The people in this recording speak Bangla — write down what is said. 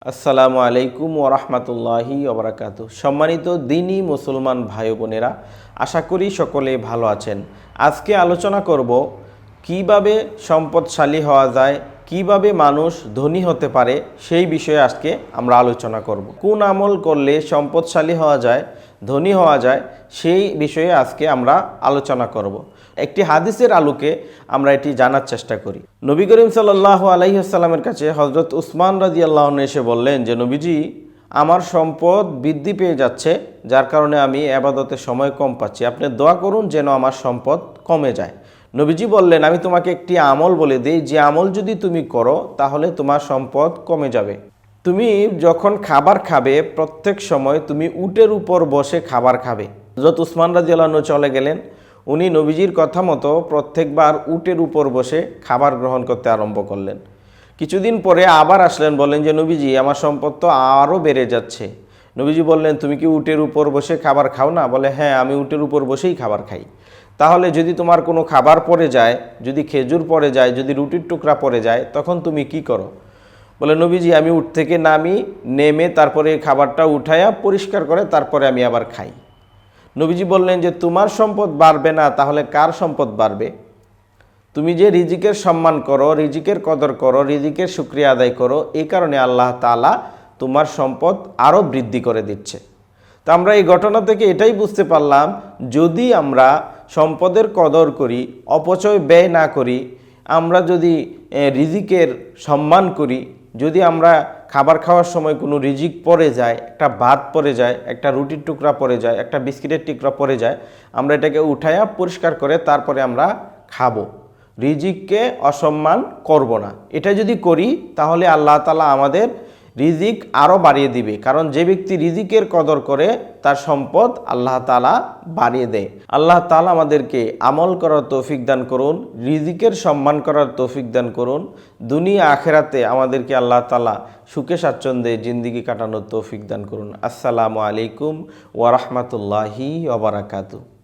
আসসালামু আলাইকুম ওরহমতুল্লাহি ওবরাকাতু। সম্মানিত দিনী মুসলমান ভাই বোনেরা, আশা করি সকলে ভালো আছেন। আজকে আলোচনা করব কিভাবে সম্পদশালী হওয়া যায়, কিভাবে মানুষ ধনী হতে পারে, সেই বিষয়ে আজকে আমরা আলোচনা করব। কোন আমল করলে সম্পদশালী হওয়া যায়, ধনী হওয়া যায়, সেই বিষয়ে আজকে আমরা আলোচনা করব। একটি হাদিসের আলোকে আমরা এটি জানার চেষ্টা করি। নবী করিম সাল্লাল্লাহু আলাইহি ওয়াসাল্লামের কাছে হযরত উসমান রাদিয়াল্লাহু আনহু এসে বললেন যে, নবীজি, আমার সম্পদ বৃদ্ধি পেয়ে যাচ্ছে, যার কারণে আমি ইবাদতের সময় কম পাচ্ছি। আপনি দোয়া করুন যেন আমার সম্পদ কমে যায়। নবীজি বললেন, আমি তোমাকে একটি আমল বলে দিই, যে আমল যদি তুমি করো তাহলে তোমার সম্পদ কমে যাবে। তুমি যখন খাবার খাবে, প্রত্যেক সময় তুমি উটের উপর বসে খাবার খাবে। হযরত উসমান রাদিয়াল্লাহু আনহু চলে গেলেন। উনি নবীজির কথা মতো প্রত্যেকবার উটের উপর বসে খাবার গ্রহণ করতে আরম্ভ করলেন। কিছুদিন পরে আবার আসলেন, বললেন যে, নবীজি, আমার সম্পদ তো আরও বেড়ে যাচ্ছে। নবীজি বললেন, তুমি কি উটের উপর বসে খাবার খাও না? বলে, হ্যাঁ, আমি উটের উপর বসেই খাবার খাই। তাহলে যদি তোমার কোনো খাবার পড়ে যায়, যদি খেজুর পড়ে যায়, যদি রুটির টুকরা পড়ে যায়, তখন তুমি কি করো? বলে, নবীজি, আমি উট থেকে নেমে তারপরে খাবারটা উঠাইয়া পরিষ্কার করে তারপরে আমি আবার খাই। নবীজি বললেন যে, তোমার সম্পদ বাড়বে না, তাহলে কার সম্পদ বাড়বে? তুমি যে রিজিকের সম্মান করো, রিজিকের কদর করো, রিজিকের শুকরিয়া আদায় করো, এই কারণে আল্লাহ তাআলা তোমার সম্পদ আরও বৃদ্ধি করে দিচ্ছে। তো আমরা এই ঘটনা থেকে এটাই বুঝতে পারলাম, যদি আমরা সম্পদের কদর করি, অপচয় ব্যয় না করি, আমরা যদি রিজিকের সম্মান করি, যদি আমরা খাবার খাওয়ার সময় কোনো রিজিক পড়ে যায়, একটা ভাত পড়ে যায়, একটা রুটির টুকরা পড়ে যায়, একটা বিস্কিটের টুকরা পড়ে যায়, আমরা এটাকে উঠাইয়া পরিষ্কার করে তারপরে আমরা খাবো। রিজিককে অসম্মান করব না। এটা যদি করি তাহলে আল্লাহ তাআলা আমাদের রিজিক আরও বাড়িয়ে দিবে। কারণ যে ব্যক্তি রিজিকের কদর করে, তার সম্পদ আল্লাহ তাআলা বাড়িয়ে দেয়। আল্লাহ তাআলা আমাদেরকে আমল করার তৌফিক দান করুন, রিজিকের সম্মান করার তৌফিক দান করুন। দুনিয়া আখেরাতে আমাদেরকে আল্লাহ তাআলা সুখে স্বাচ্ছন্দ্যে জিন্দিগি কাটানোর তৌফিক দান করুন। আসসালামু আলাইকুম ওয়া রাহমাতুল্লাহি ওয়া বারাকাতুহু।